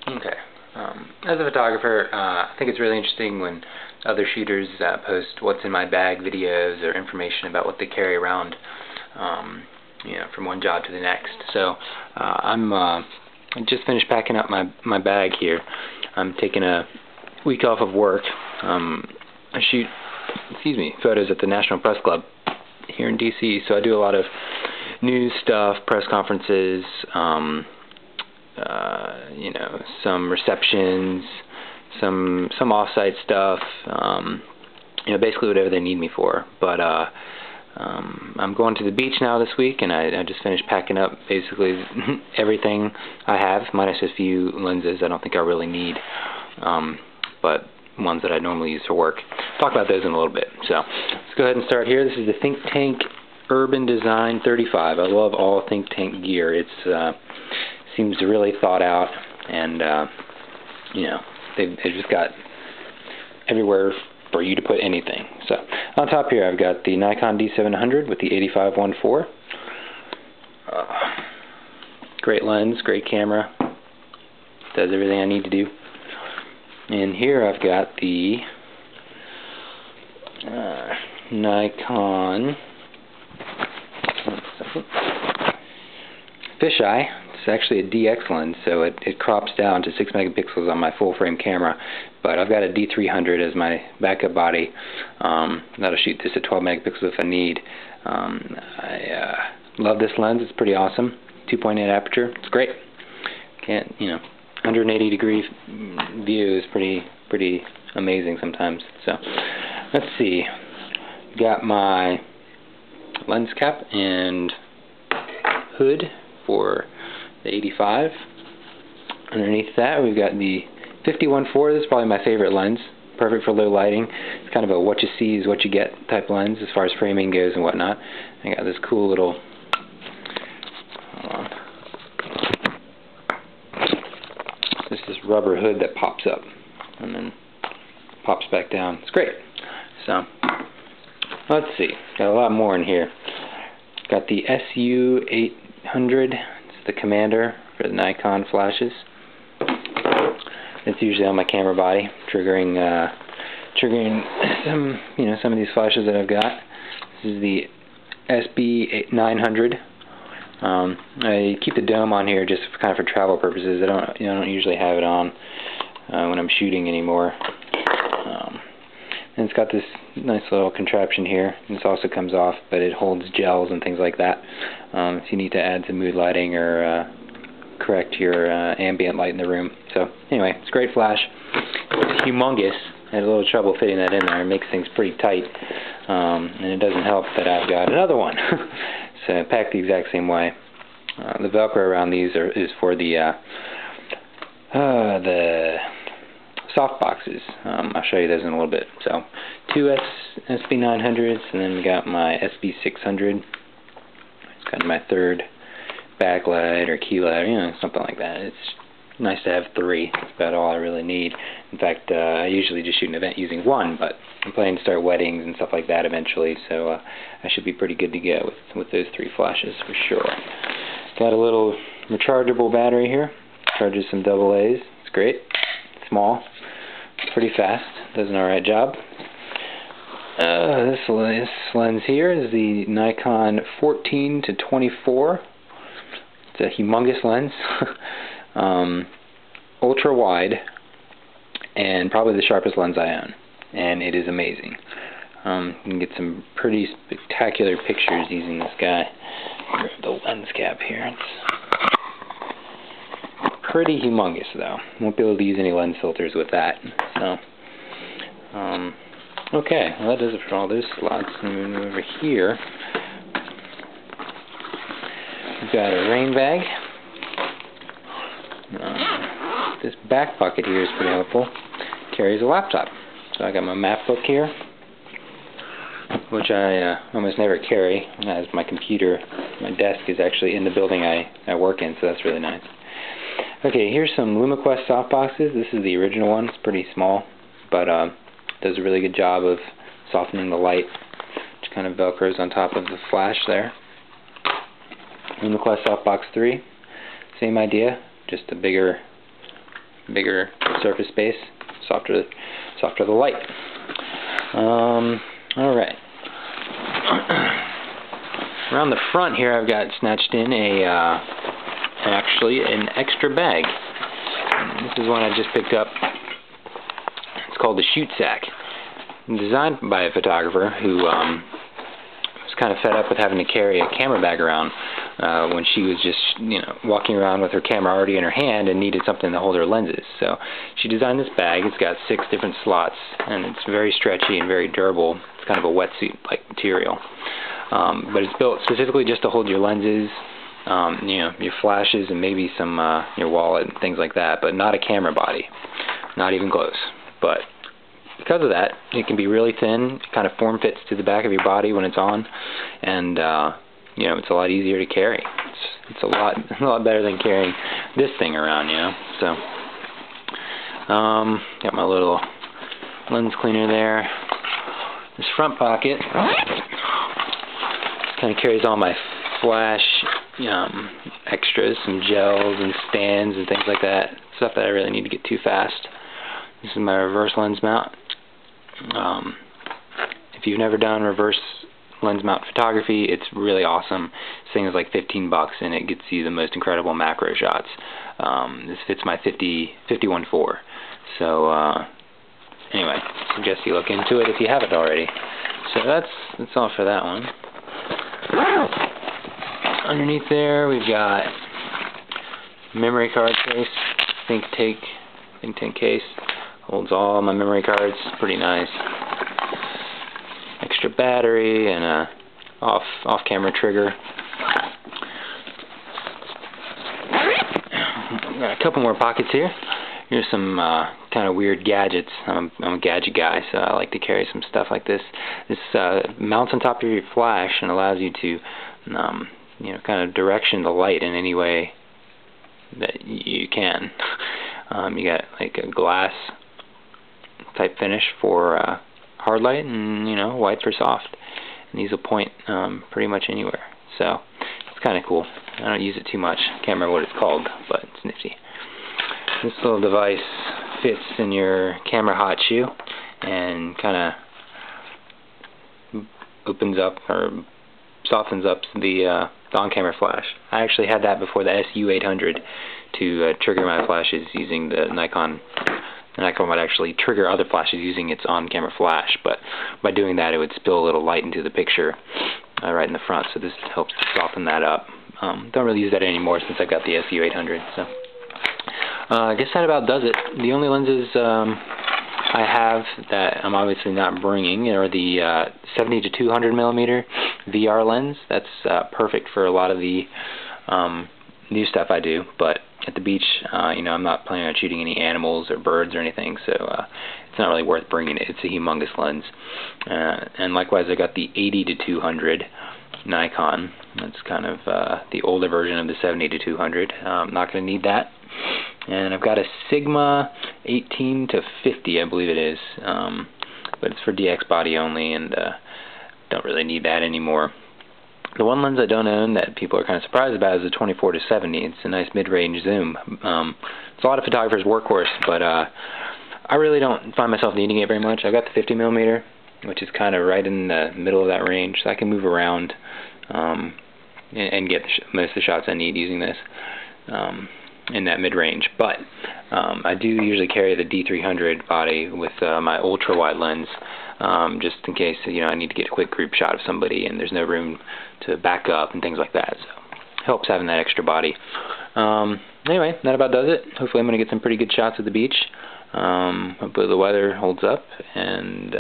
Okay. As a photographer, I think it's really interesting when other shooters post what's in my bag videos or information about what they carry around, from one job to the next. So I just finished packing up my bag here. I'm taking a week off of work. I shoot, photos at the National Press Club here in DC. So I do a lot of news stuff, press conferences, some receptions, some off-site stuff, basically whatever they need me for. But I'm going to the beach now this week, and I just finished packing up basically everything I have, minus a few lenses I don't think I really need, but ones that I normally use for work. Talk about those in a little bit. So let's go ahead and start here. This is the Think Tank Urban Design 35. I love all Think Tank gear. It's seems really thought out, and they've just got everywhere for you to put anything. So on top here I've got the Nikon D700 with the 85-1.4. Great lens, great camera, does everything I need to do. And here I've got the Nikon Fisheye. It's actually a DX lens, so it crops down to 6 megapixels on my full frame camera, but I've got a D300 as my backup body. That'll shoot this at 12 megapixels if I need. I love this lens. It's pretty awesome. 2.8 aperture. It's great. 180 degree view is pretty amazing sometimes. So let's see. Got my lens cap and hood for the 85. Underneath that we've got the 50-1.4. This is probably my favorite lens. Perfect for low lighting. It's kind of a what you see is what you get type lens as far as framing goes and whatnot. I got this cool little, this rubber hood that pops up and then pops back down. It's great. So let's see. Got a lot more in here. Got the SU-800. It's the commander for the Nikon flashes. It's usually on my camera body, triggering some of these flashes that I've got. This is the SB-900. I keep the dome on here just kind of for travel purposes. I don't usually have it on when I'm shooting anymore. And it's got this nice little contraption here. This also comes off, but it holds gels and things like that. If you need to add some mood lighting or correct your ambient light in the room. So anyway, it's a great flash. It's humongous. I had a little trouble fitting that in there. It makes things pretty tight. And it doesn't help that I've got another one. So packed the exact same way. The Velcro around these is for the soft boxes. I'll show you those in a little bit. So 2 SB900s, and then we got my SB600. It's kind of my third backlight or key light, something like that. It's nice to have 3. That's about all I really need. In fact, I usually just shoot an event using 1, but I'm planning to start weddings and stuff like that eventually, so I should be pretty good to go with those 3 flashes for sure. Got a little rechargeable battery here. Charges some AA's. It's great. Small. Pretty fast. Does an alright job. This lens here is the Nikon 14-24. It's a humongous lens. Ultra wide, and probably the sharpest lens I own, and it is amazing. You can get some pretty spectacular pictures using this guy. Grab the lens cap here. It's pretty humongous though. Won't be able to use any lens filters with that. So okay, well that does it for all those slots. Moving over here, we've got a rain bag. This back pocket here is pretty helpful. Carries a laptop. So I got my map book here, which I almost never carry, as my computer, my desk is actually in the building I work in, so that's really nice. Okay, here's some LumaQuest softboxes. This is the original one. It's pretty small, but does a really good job of softening the light, which kind of velcros on top of the flash there. LumaQuest softbox 3, same idea, just a bigger bigger surface space, softer the light. Alright. Around the front here I've got snatched in actually an extra bag. This is one I just picked up. It's called the Shoot Sack. Designed by a photographer who was kind of fed up with having to carry a camera bag around when she was just, walking around with her camera already in her hand and needed something to hold her lenses. So she designed this bag. It's got 6 different slots, and it's very stretchy and very durable. It's kind of a wetsuit-like material. But it's built specifically just to hold your lenses, your flashes, and maybe some your wallet and things like that, but not a camera body. Not even close. But because of that, it can be really thin. It kind of form fits to the back of your body when it's on, and it's a lot easier to carry. It's a lot better than carrying this thing around, So, got my little lens cleaner there. This front pocket kind of carries all my flash extras, some gels and stands and things like that. Stuff that I really need to get too fast. This is my reverse lens mount. If you've never done reverse lens mount photography, it's really awesome. This thing is like $15 and it gets you the most incredible macro shots. This fits my 51.4. So anyway, suggest you look into it if you haven't already. So that's all for that one. Underneath there we've got memory card case, think tank case. Holds all my memory cards. Pretty nice. Extra battery and a off-camera trigger. Got a couple more pockets here. Here's some kind of weird gadgets. I'm a gadget guy, so I like to carry some stuff like this. This mounts on top of your flash and allows you to, kind of direction the light in any way that you can. You got like a glass type finish for hard light, and white for soft. And these will point pretty much anywhere. So it's kind of cool. I don't use it too much. Can't remember what it's called, but it's nifty. This little device fits in your camera hot shoe and kind of opens up or softens up the on-camera flash. I actually had that before the SU800 to trigger my flashes using the Nikon. The Nikon would actually trigger other flashes using its on-camera flash, but by doing that it would spill a little light into the picture right in the front, so this helps to soften that up. Don't really use that anymore since I've got the SU800. So I guess that about does it. The only lenses I have that I'm obviously not bringing are the 70 to 200 millimeter VR lens. That's perfect for a lot of the new stuff I do, but at the beach, I'm not planning on shooting any animals or birds or anything, so it's not really worth bringing it. It's a humongous lens. And likewise, I got the 80 to 200 Nikon. That's kind of the older version of the 70 to 200. I'm not going to need that. And I've got a Sigma 18 to 50, I believe it is, but it's for DX body only, and don't really need that anymore. The one lens I don't own that people are kind of surprised about is the 24 to 70. It's a nice mid-range zoom. It's a lot of photographers' workhorse, but I really don't find myself needing it very much. I've got the 50 millimeter, which is kind of right in the middle of that range, so I can move around and get most of the shots I need using this in that mid-range. But I do usually carry the D300 body with my ultra-wide lens, just in case I need to get a quick group shot of somebody and there's no room to back up and things like that. So helps having that extra body. Anyway, that about does it. Hopefully I'm going to get some pretty good shots at the beach. Hopefully the weather holds up, and